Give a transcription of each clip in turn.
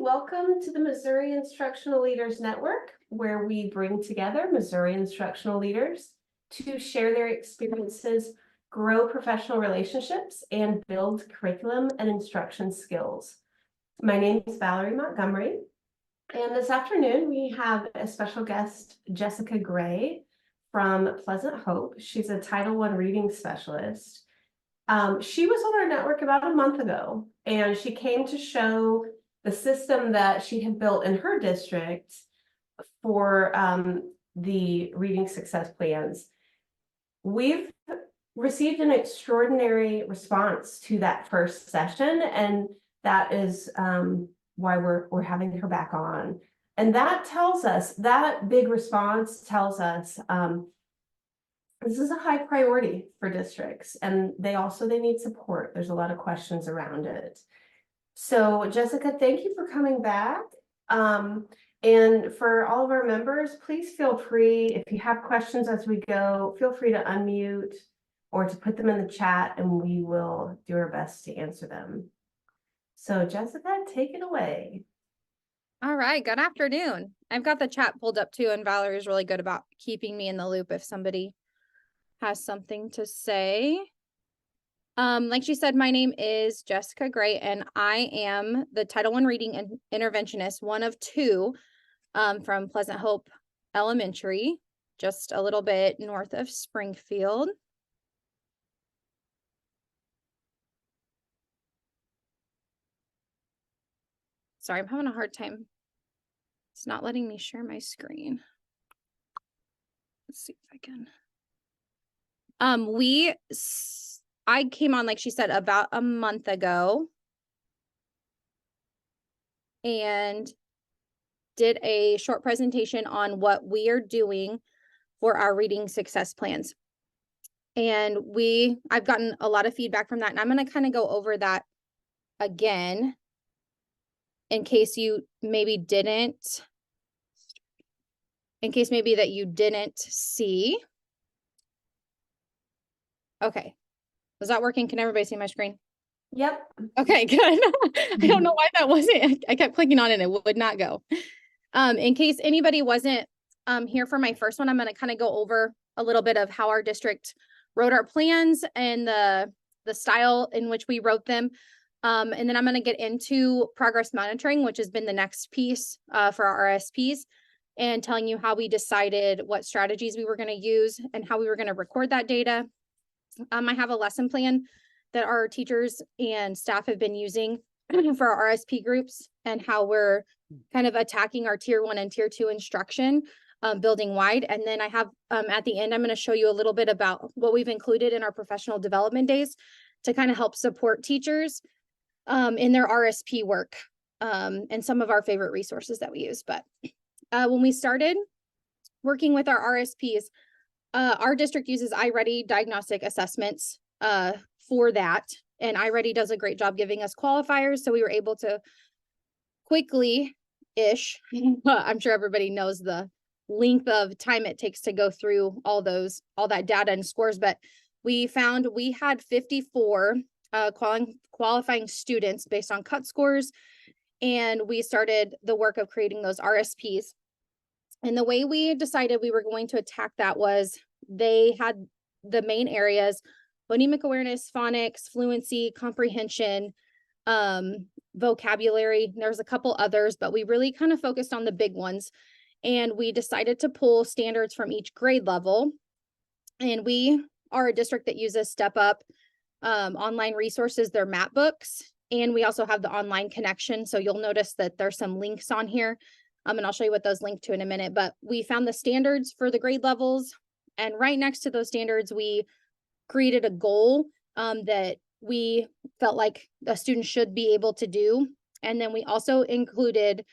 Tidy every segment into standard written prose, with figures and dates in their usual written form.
welcome to the Missouri Instructional Leaders Network, where we bring together Missouri instructional leaders to share their experiences, grow professional relationships, and build curriculum and instruction skills. My name is Valerie Montgomery, and this afternoon we have a special guest, Jessica Gray from Pleasant Hope. She's a Title I reading specialist. She was on our network about a month ago, and she came to show the system that she had built in her district for the reading success plans. We've received an extraordinary response to that first session, and that is why we're having her back on. And that tells us, that big response tells us this is a high priority for districts, and they need support. There's a lot of questions around it. So Jessica, thank you for coming back. And for all of our members, please feel free, if you have questions as we go, feel free to unmute or to put them in the chat, and we will do our best to answer them. So Jessica, take it away. All right, good afternoon. I've got the chat pulled up too, and Valerie's really good about keeping me in the loop if somebody has something to say. Like she said, my name is Jessica Gray, and I am the Title I Reading Interventionist, one of two from Pleasant Hope Elementary, just a little bit north of Springfield. Sorry, I'm having a hard time. It's not letting me share my screen. Let's see if I can. I came on, like she said, about a month ago and did a short presentation on what we are doing for our reading success plans. And I've gotten a lot of feedback from that, and I'm going to kind of go over that again in case maybe that you didn't see. Okay. Was that working? Can everybody see my screen? Yep. Okay, good. I don't know why that wasn't. I kept clicking on it and it would not go. In case anybody wasn't here for my first one, I'm going to kind of go over a little bit of how our district wrote our plans and the style in which we wrote them. And then I'm going to get into progress monitoring, which has been the next piece for our RSPs, and telling you how we decided what strategies we were going to use and how we were going to record that data. I have a lesson plan that our teachers and staff have been using for our RSP groups and how we're kind of attacking our tier 1 and tier 2 instruction, building wide. And then I have at the end, I'm going to show you a little bit about what we've included in our professional development days to kind of help support teachers in their RSP work, and some of our favorite resources that we use. But when we started working with our RSPs, our district uses iReady diagnostic assessments for that, and iReady does a great job giving us qualifiers, so we were able to quickly-ish, I'm sure everybody knows the length of time it takes to go through all that data and scores, but we found we had 54 qualifying students based on cut scores, and we started the work of creating those RSPs. And the way we decided we were going to attack that was they had the main areas: phonemic awareness, phonics, fluency, comprehension, vocabulary. There's a couple others, but we really kind of focused on the big ones. And we decided to pull standards from each grade level. And we are a district that uses Step Up online resources, their map books. And we also have the online connection. So you'll notice that there's some links on here. And I'll show you what those link to in a minute, but we found the standards for the grade levels, and right next to those standards, we created a goal that we felt like a student should be able to do. And then we also included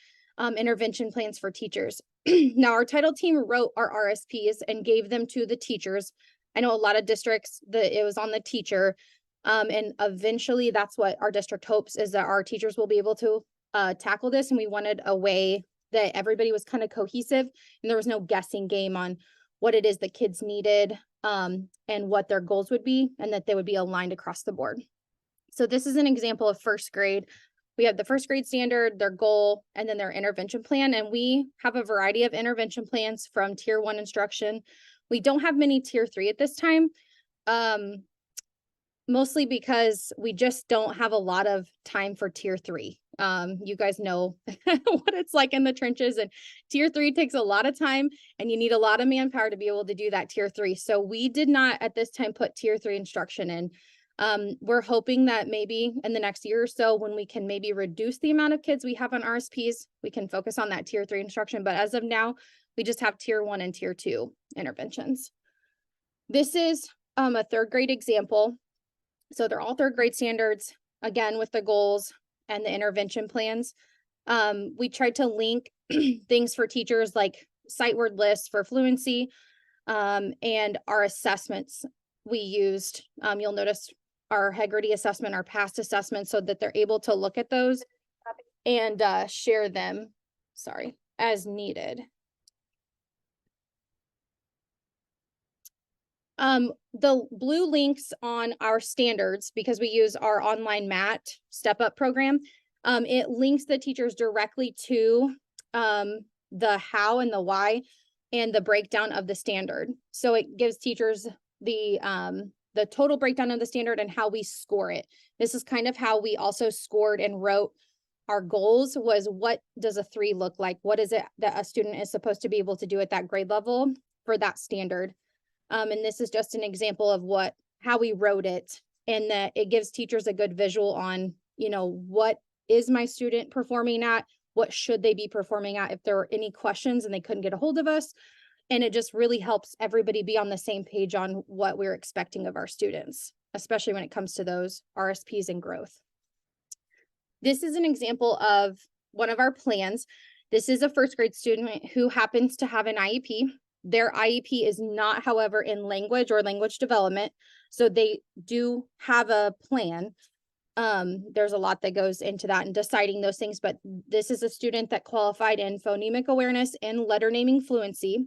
intervention plans for teachers. Now, our title team wrote our RSPs and gave them to the teachers. I know a lot of districts that it was on the teacher, and eventually that's what our district hopes, is that our teachers will be able to tackle this. And we wanted a way that everybody was kind of cohesive and there was no guessing game on what it is the kids needed and what their goals would be, and that they would be aligned across the board. So this is an example of first grade. We have the first grade standard, their goal, and then their intervention plan. And we have a variety of intervention plans from tier 1 instruction. We don't have many tier 3 at this time. Mostly because we just don't have a lot of time for tier 3. You guys know what it's like in the trenches, and tier 3 takes a lot of time and you need a lot of manpower to be able to do that tier 3. So we did not at this time put tier 3 instruction in. We're hoping that maybe in the next year or so, when we can maybe reduce the amount of kids we have on RSPs, we can focus on that tier 3 instruction. But as of now, we just have tier 1 and tier 2 interventions. This is a 3rd grade example. So they're all 3rd grade standards, again, with the goals and the intervention plans. We tried to link things for teachers like sight word lists for fluency, and our assessments we used. You'll notice our Heggerty assessment, our past assessment, so that they're able to look at those and share them, as needed. The blue links on our standards, because we use our online MAT step up program, it links the teachers directly to the how and the why and the breakdown of the standard. So it gives teachers the total breakdown of the standard and how we score it. This is kind of how we also scored and wrote our goals, was what does a 3 look like? What is it that a student is supposed to be able to do at that grade level for that standard? And this is just an example of how we wrote it, and that it gives teachers a good visual on, what is my student performing at? What should they be performing at if there are any questions and they couldn't get a hold of us? And it just really helps everybody be on the same page on what we're expecting of our students, especially when it comes to those RSPs and growth. This is an example of one of our plans. This is a 1st grade student who happens to have an IEP. Their IEP is not, however, in language or language development. So they do have a plan. There's a lot that goes into that and deciding those things, but this is a student that qualified in phonemic awareness and letter naming fluency.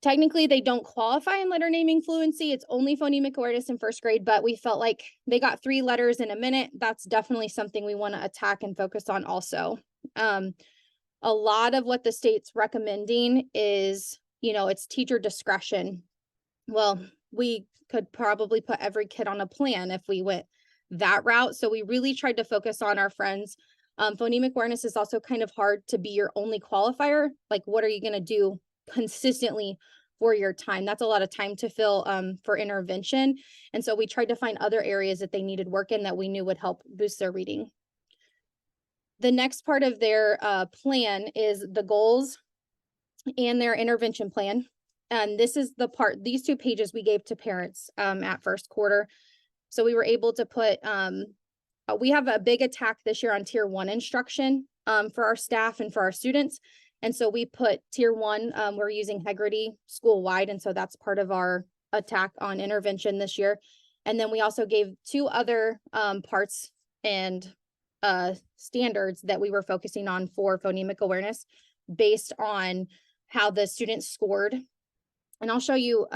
Technically, they don't qualify in letter naming fluency. It's only phonemic awareness in 1st grade, but we felt like they got 3 letters in a minute. That's definitely something we want to attack and focus on also. A lot of what the state's recommending is, it's teacher discretion. Well, we could probably put every kid on a plan if we went that route. So we really tried to focus on our friends. Phonemic awareness is also kind of hard to be your only qualifier. Like, what are you going to do consistently for your time? That's a lot of time to fill for intervention. And so we tried to find other areas that they needed work in that we knew would help boost their reading. The next part of their plan is the goals and their intervention plan. And this is the part, these 2 pages we gave to parents at 1st quarter. So we were able to put, we have a big attack this year on tier 1 instruction for our staff and for our students. And so we put tier 1, we're using Heggerty school-wide. And so that's part of our attack on intervention this year. And then we also gave 2 other parts and standards that we were focusing on for phonemic awareness based on how the students scored. And I'll show you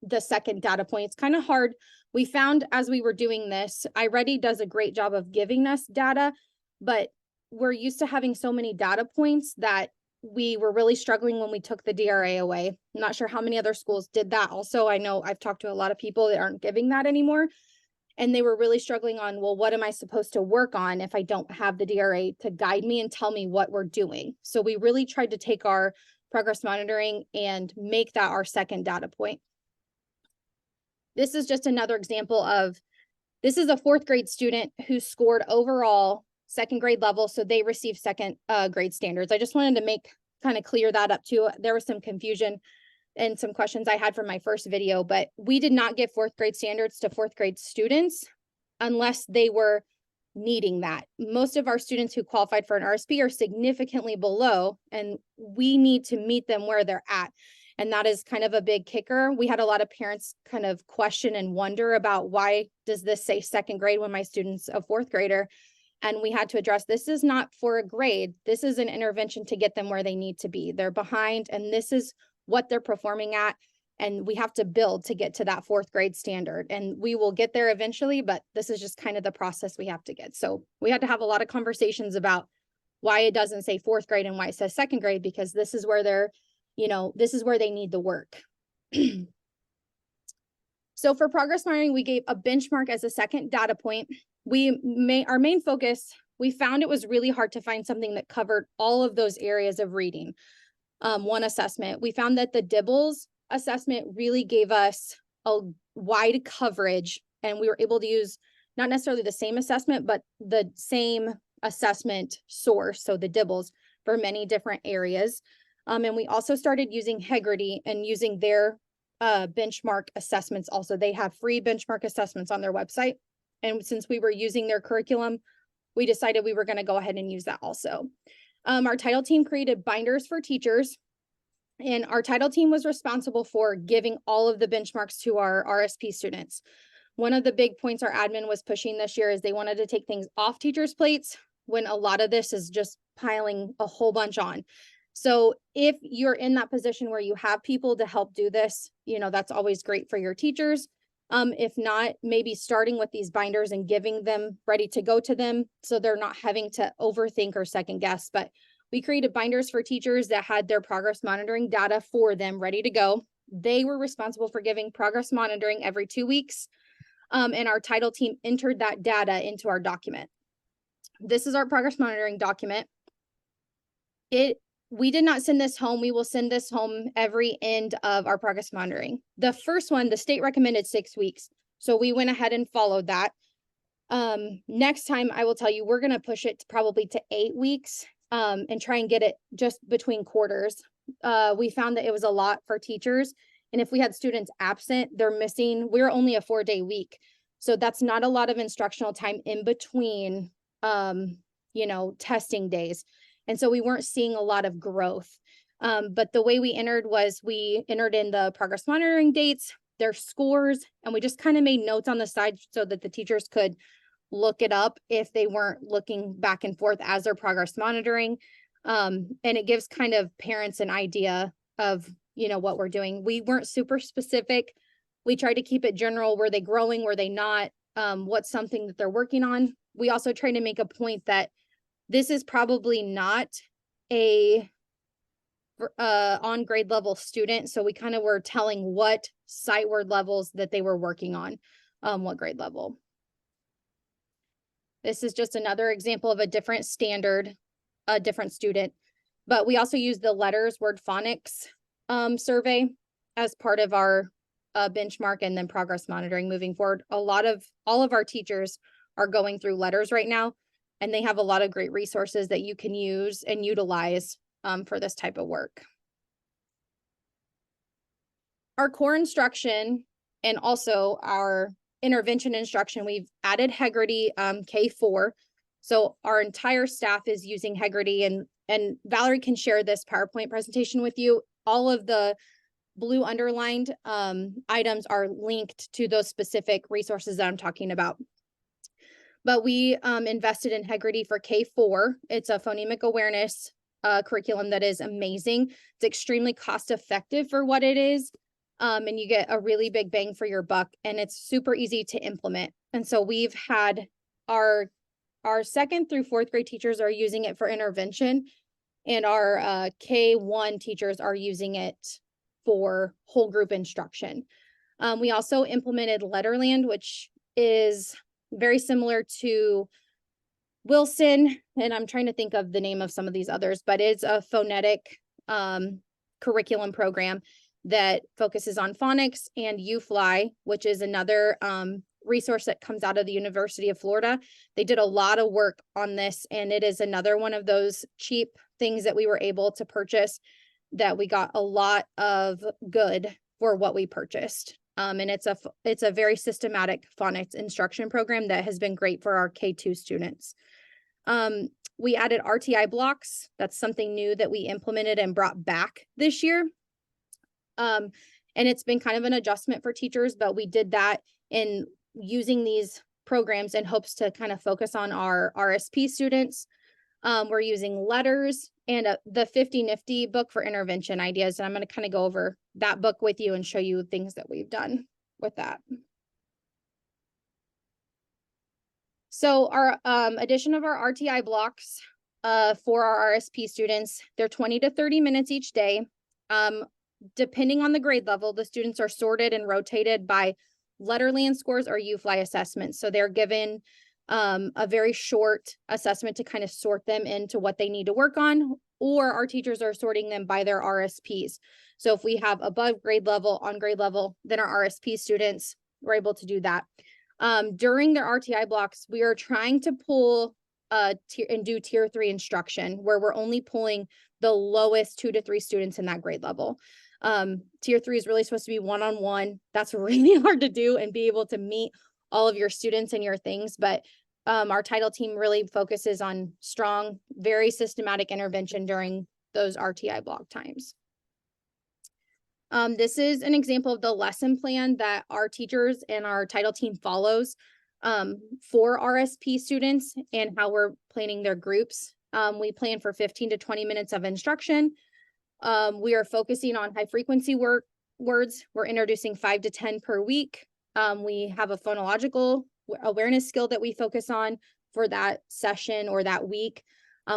the second data point. It's kind of hard. We found as we were doing this, iReady does a great job of giving us data, but we're used to having so many data points that we were really struggling when we took the DRA away. I'm not sure how many other schools did that. Also, I know I've talked to a lot of people that aren't giving that anymore. And they were really struggling on, well, what am I supposed to work on if I don't have the DRA to guide me and tell me what we're doing? So we really tried to take our progress monitoring and make that our second data point. This is just another example of, this is a 4th grade student who scored overall 2nd grade level. So they received 2nd grade standards. I just wanted to kind of clear that up too. There was some confusion and some questions I had from my first video, but we did not give 4th grade standards to 4th grade students unless they were needing that. Most of our students who qualified for an RSP are significantly below, and we need to meet them where they're at. And that is kind of a big kicker. We had a lot of parents kind of question and wonder about, why does this say 2nd grade when my student's a 4th grader? And we had to address, this is not for a grade. This is an intervention to get them where they need to be. They're behind, and this is what they're performing at. And we have to build to get to that 4th grade standard. And we will get there eventually, but this is just kind of the process we have to get. So we had to have a lot of conversations about why it doesn't say 4th grade and why it says 2nd grade, because this is where they're, this is where they need the work. So for progress monitoring, we gave a benchmark as a second data point. Our main focus, we found it was really hard to find something that covered all of those areas of reading. One assessment, we found that the Dibbles assessment really gave us a wide coverage, and we were able to use not necessarily the same assessment, but the same assessment source, so the Dibbles, for many different areas. And we also started using Hegarty and using their benchmark assessments. Also, they have free benchmark assessments on their website. And since we were using their curriculum, we decided we were going to go ahead and use that also. Our title team created binders for teachers, and our title team was responsible for giving all of the benchmarks to our RSP students. One of the big points our admin was pushing this year is they wanted to take things off teachers' plates when a lot of this is just piling a whole bunch on. So if you're in that position where you have people to help do this, that's always great for your teachers. If not, maybe starting with these binders and giving them ready to go to them so they're not having to overthink or second guess. But we created binders for teachers that had their progress monitoring data for them ready to go. They were responsible for giving progress monitoring every 2 weeks. And our title team entered that data into our document. This is our progress monitoring document. We did not send this home. We will send this home every end of our progress monitoring. The first one, the state recommended 6 weeks. So we went ahead and followed that. Next time, I will tell you, we're going to push it probably to 8 weeks and try and get it just between quarters. We found that it was a lot for teachers. And if we had students absent, we're only a 4-day week. So that's not a lot of instructional time in between, testing days. And so we weren't seeing a lot of growth. But the way we entered in the progress monitoring dates, their scores, and we just kind of made notes on the side so that the teachers could look it up if they weren't looking back and forth as they're progress monitoring. And it gives kind of parents an idea of, what we're doing. We weren't super specific. We tried to keep it general. Were they growing? Were they not? What's something that they're working on? We also try to make a point that this is probably not a on grade level student. So we kind of were telling what sight word levels that they were working on, what grade level. This is just another example of a different standard, a different student. But we also use the letters word phonics survey as part of our benchmark and then progress monitoring moving forward. All of our teachers are going through letters right now, and they have a lot of great resources that you can use and utilize for this type of work. Our core instruction and also our intervention instruction, we've added Hegarty K4. So our entire staff is using Hegarty, and Valerie can share this PowerPoint presentation with you. All of the blue underlined items are linked to those specific resources that I'm talking about. But we invested in Hegarty for K4. It's a phonemic awareness curriculum that is amazing. It's extremely cost effective for what it is. And you get a really big bang for your buck, and it's super easy to implement. And so we've had our 2nd through 4th grade teachers are using it for intervention, and our K1 teachers are using it for whole group instruction. We also implemented Letterland, which is very similar to Wilson, and I'm trying to think of the name of some of these others, but it's a phonetic curriculum program that focuses on phonics, and UFly, which is another resource that comes out of the University of Florida. They did a lot of work on this, and it is another one of those cheap things that we were able to purchase that we got a lot of good for what we purchased. And it's a very systematic phonics instruction program that has been great for our K2 students. We added RTI blocks. That's something new that we implemented and brought back this year. And it's been kind of an adjustment for teachers, but we did that in using these programs in hopes to kind of focus on our RSP students. We're using letters and the 50 Nifty book for intervention ideas. And I'm going to kind of go over that book with you and show you things that we've done with that. So our addition of our RTI blocks for our RSP students, they're 20 to 30 minutes each day. Depending on the grade level, the students are sorted and rotated by Letterland scores or U-Fly assessments. So they're given a very short assessment to kind of sort them into what they need to work on, or our teachers are sorting them by their RSPs. So if we have above grade level, on grade level, then our RSP students, we're able to do that. During their RTI blocks, we are trying to pull and do tier 3 instruction, where we're only pulling the lowest 2 to 3 students in that grade level. Tier 3 is really supposed to be one-on-one. That's really hard to do and be able to meet all of your students and your things. But our title team really focuses on strong, very systematic intervention during those RTI block times. This is an example of the lesson plan that our teachers and our title team follows for RSP students and how we're planning their groups. We plan for 15 to 20 minutes of instruction. We are focusing on high frequency words. We're introducing 5 to 10 per week. We have a phonological awareness skill that we focus on for that session or that week.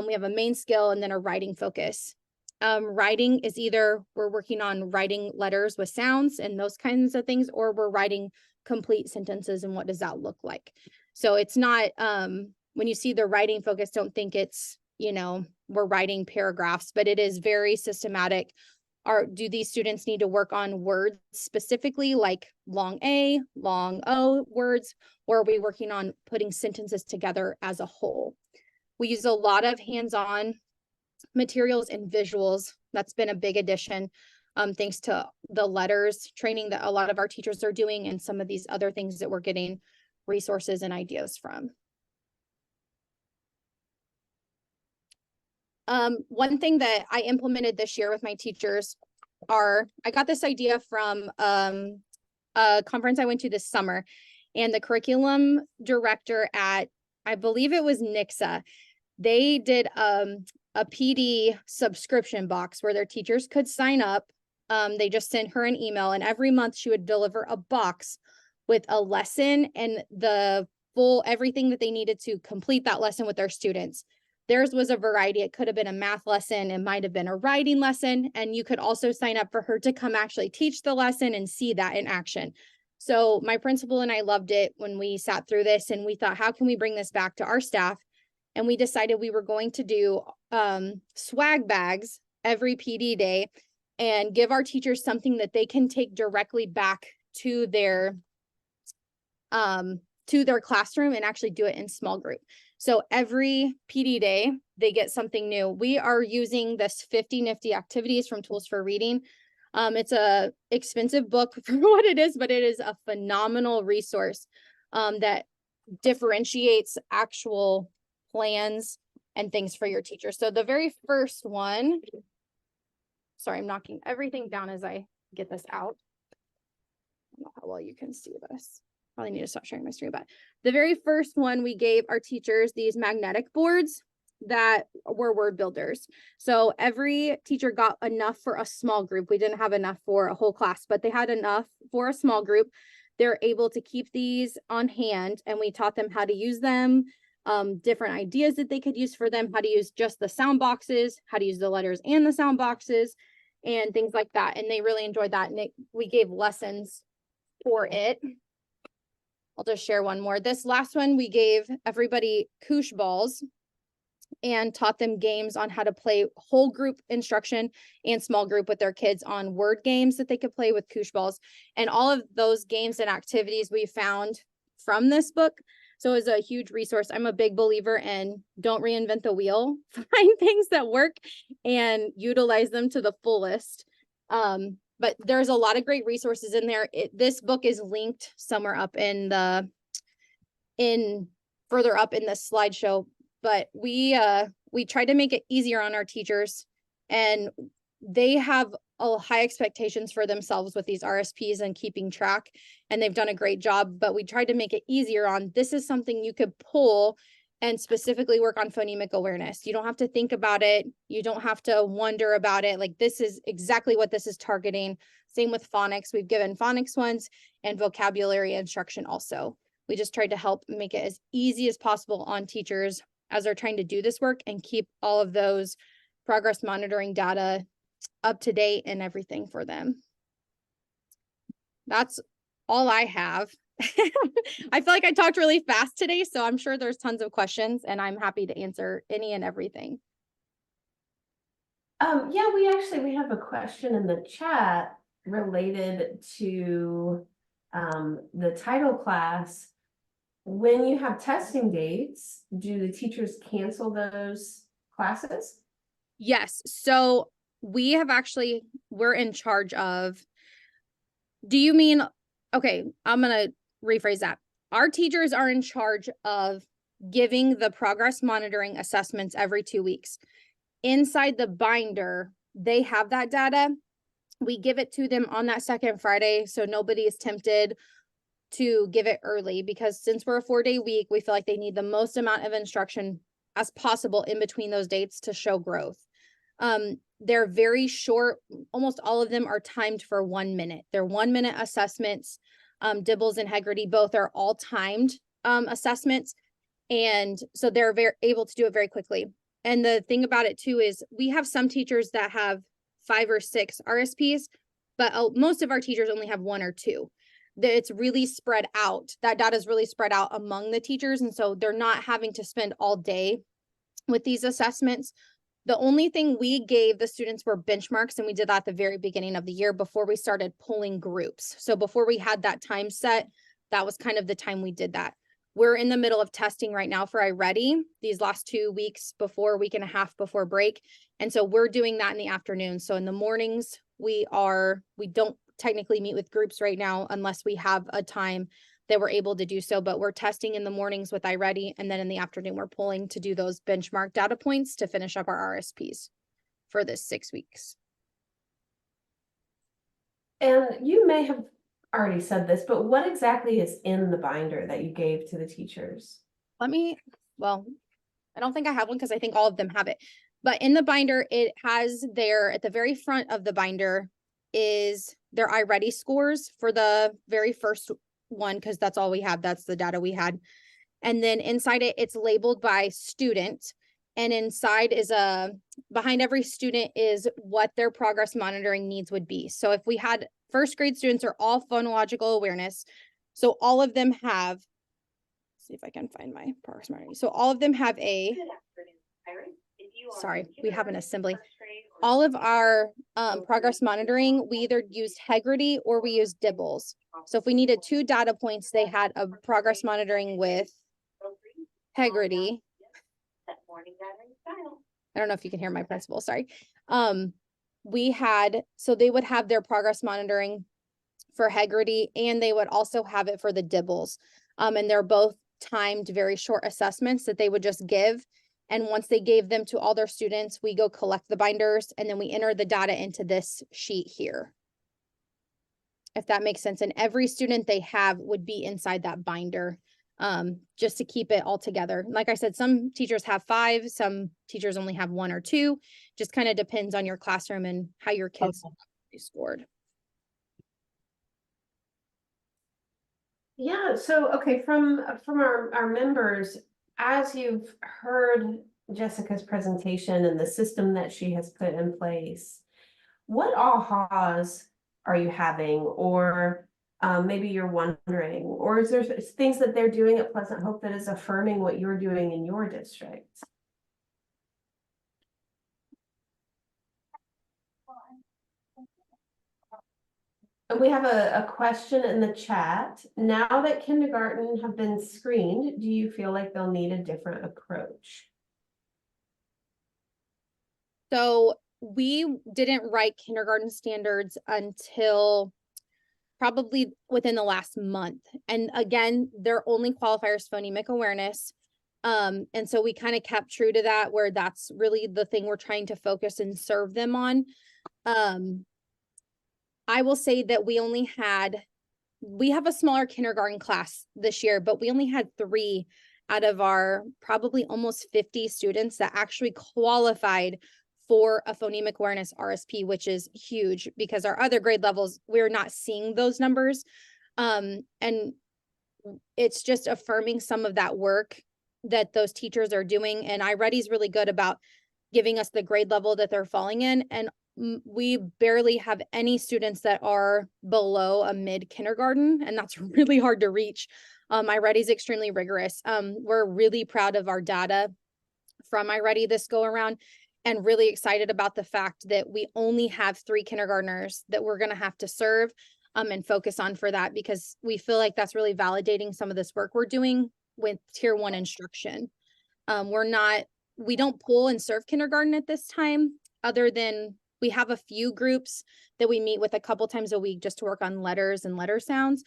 We have a main skill and then a writing focus. Writing is either we're working on writing letters with sounds and those kinds of things, or we're writing complete sentences and what does that look like. So it's not, when you see the writing focus, don't think it's, we're writing paragraphs, but it is very systematic. Do these students need to work on words specifically, like long A, long O words, or are we working on putting sentences together as a whole? We use a lot of hands-on materials and visuals. That's been a big addition, thanks to the letters training that a lot of our teachers are doing and some of these other things that we're getting resources and ideas from. One thing that I implemented this year with my teachers I got this idea from a conference I went to this summer, and the curriculum director at, I believe it was NICSA, they did a PD subscription box where their teachers could sign up. They just sent her an email, and every month she would deliver a box with a lesson and the full everything that they needed to complete that lesson with their students. Theirs was a variety. It could have been a math lesson. It might have been a writing lesson. And you could also sign up for her to come actually teach the lesson and see that in action. So my principal and I loved it when we sat through this, and we thought, how can we bring this back to our staff? And we decided we were going to do swag bags every PD day and give our teachers something that they can take directly back to their classroom and actually do it in small group. So every PD day, they get something new. We are using this 50 Nifty activities from Tools for Reading. It's a expensive book for what it is, but it is a phenomenal resource that differentiates actual plans and things for your teacher. So the very first one, sorry, I'm knocking everything down as I get this out. I don't know how well you can see this. Probably need to stop sharing my screen, but the very first one, we gave our teachers these magnetic boards that were word builders. So every teacher got enough for a small group. We didn't have enough for a whole class, but they had enough for a small group. They're able to keep these on hand, and we taught them how to use them, different ideas that they could use for them, how to use just the sound boxes, how to use the letters and the sound boxes, and things like that. And they really enjoyed that. And we gave lessons for it. I'll just share one more. This last one, we gave everybody koosh balls and taught them games on how to play whole group instruction and small group with their kids on word games that they could play with koosh balls. And all of those games and activities we found from this book. So it's a huge resource. I'm a big believer in don't reinvent the wheel, find things that work and utilize them to the fullest. But there's a lot of great resources in there. This book is linked somewhere up further up in the slideshow, but we tried to make it easier on our teachers, and they have high expectations for themselves with these RSPs and keeping track, and they've done a great job, but we tried to make it easier on, this is something you could pull and specifically work on phonemic awareness. You don't have to think about it. You don't have to wonder about it. Like, this is exactly what this is targeting. Same with phonics. We've given phonics ones and vocabulary instruction also. We just tried to help make it as easy as possible on teachers as they're trying to do this work and keep all of those progress monitoring data up to date and everything for them. That's all I have. I feel like I talked really fast today, so I'm sure there's tons of questions and I'm happy to answer any and everything. Yeah, we have a question in the chat related to the title class. When you have testing dates, do the teachers cancel those classes? Yes. So we have actually, we're in charge of, do you mean, okay, I'm going to rephrase that. Our teachers are in charge of giving the progress monitoring assessments every 2 weeks. Inside the binder, they have that data. We give it to them on that second Friday, so nobody is tempted to give it early, because since we're a 4-day week, we feel like they need the most amount of instruction as possible in between those dates to show growth. They're very short. Almost all of them are timed for 1 minute. They're 1 minute assessments. Dibbles and Hegarty both are all timed assessments. And so they're very able to do it very quickly. And the thing about it too is we have some teachers that have 5 or 6 RSPs, but most of our teachers only have 1 or 2. It's really spread out. That data is really spread out among the teachers. And so they're not having to spend all day with these assessments. The only thing we gave the students were benchmarks, and we did that at the very beginning of the year before we started pulling groups. So before we had that time set, that was kind of the time we did that. We're in the middle of testing right now for iReady these last 2 weeks before, week and a half before break. And so we're doing that in the afternoon. So in the mornings, we don't technically meet with groups right now unless we have a time that we're able to do so, but we're testing in the mornings with iReady, and then in the afternoon we're pulling to do those benchmark data points to finish up our RSPs for this 6 weeks. And you may have already said this, but what exactly is in the binder that you gave to the teachers? Well, I don't think I have one because I think all of them have it, but in the binder, it has there at the very front of the binder is their iReady scores for the very first one, because that's all we have. That's the data we had. And then inside it, it's labeled by student. And inside is behind every student is what their progress monitoring needs would be. So if we had first grade students are all phonological awareness. So all of them have, let's see if I can find my progress monitoring. So all of them have sorry, we have an assembly. All of our progress monitoring, we either used Hegarty or we used Dibbles. So if we needed 2 data points, they had a progress monitoring with Hegarty. I don't know if you can hear my principal, sorry. So they would have their progress monitoring for Hegarty, and they would also have it for the Dibbles. And they're both timed very short assessments that they would just give. And once they gave them to all their students, we go collect the binders, and then we enter the data into this sheet here. If that makes sense. And every student they have would be inside that binder, just to keep it all together. Like I said, some teachers have 5, some teachers only have 1 or 2. Just kind of depends on your classroom and how your kids scored. Yeah, so okay, from our members, as you've heard Jessica's presentation and the system that she has put in place, what ahas are you having, or maybe you're wondering, or is there things that they're doing at Pleasant Hope that is affirming what you're doing in your district? And we have a question in the chat. Now that kindergarten have been screened, do you feel like they'll need a different approach? So we didn't write kindergarten standards until probably within the last month. And again, their only qualifiers phonemic awareness. And so we kind of kept true to that, where that's really the thing we're trying to focus and serve them on. I will say that we have a smaller kindergarten class this year, but we only had 3 out of our probably almost 50 students that actually qualified for a phonemic awareness RSP, which is huge because our other grade levels, we're not seeing those numbers. And it's just affirming some of that work that those teachers are doing. And iReady's really good about giving us the grade level that they're falling in. And we barely have any students that are below a mid kindergarten, and that's really hard to reach. iReady's extremely rigorous. We're really proud of our data from iReady this go around, and really excited about the fact that we only have 3 kindergartners that we're going to have to serve and focus on for that, because we feel like that's really validating some of this work we're doing with tier 1 instruction. We don't pull and serve kindergarten at this time, other than we have a few groups that we meet with a couple times a week just to work on letters and letter sounds.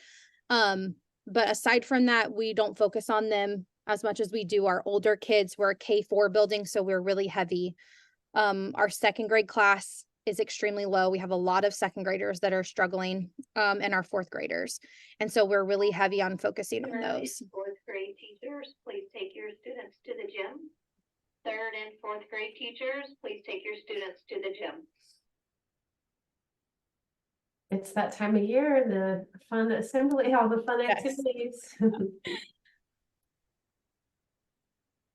But aside from that, we don't focus on them as much as we do our older kids. We're a K-4 building, so we're really heavy. Our second grade class is extremely low. We have a lot of second graders that are struggling, and our fourth graders. And so we're really heavy on focusing on those. Fourth grade teachers, please take your students to the gym. Third and fourth grade teachers, please take your students to the gym. It's that time of year, the fun assembly, all the fun Yes. activities.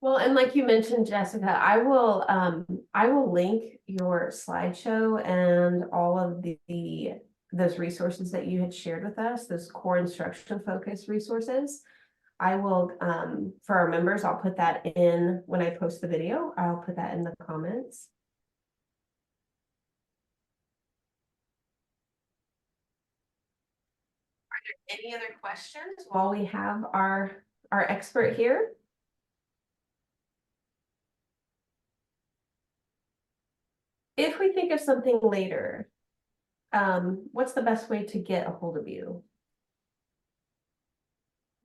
Well, and like you mentioned, Jessica, I will link your slideshow and all of those resources that you had shared with us, those core instruction focused resources. I will, for our members, I'll put that in when I post the video. I'll put that in the comments. Are there any other questions while we have our expert here? If we think of something later, what's the best way to get a hold of you?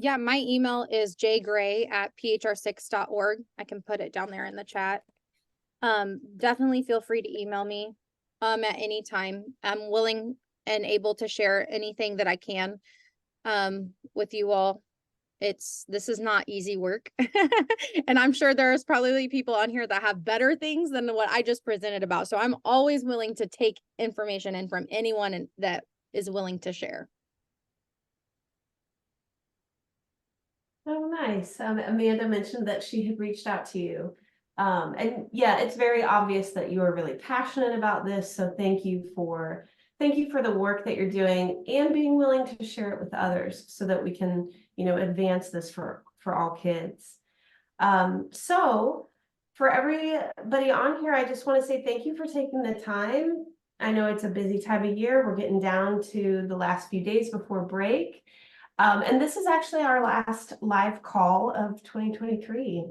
Yeah, my email is jgray@phr6.org. I can put it down there in the chat. Definitely feel free to email me at any time. I'm willing and able to share anything that I can with you all. This is not easy work. And I'm sure there's probably people on here that have better things than what I just presented about. So I'm always willing to take information in from anyone that is willing to share. Oh, nice. Amanda mentioned that she had reached out to you. And yeah, it's very obvious that you are really passionate about this. So thank you for the work that you're doing and being willing to share it with others so that we can, advance this for all kids. So for everybody on here, I just want to say thank you for taking the time. I know it's a busy time of year. We're getting down to the last few days before break. And this is actually our last live call of 2023.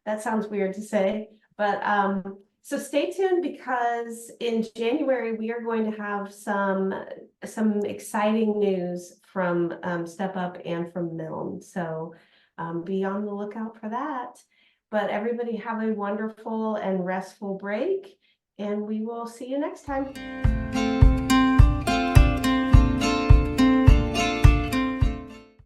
That sounds weird to say, but so stay tuned, because in January we are going to have some exciting news from Step Up and from Milne. So be on the lookout for that. But everybody have a wonderful and restful break, and we will see you next time.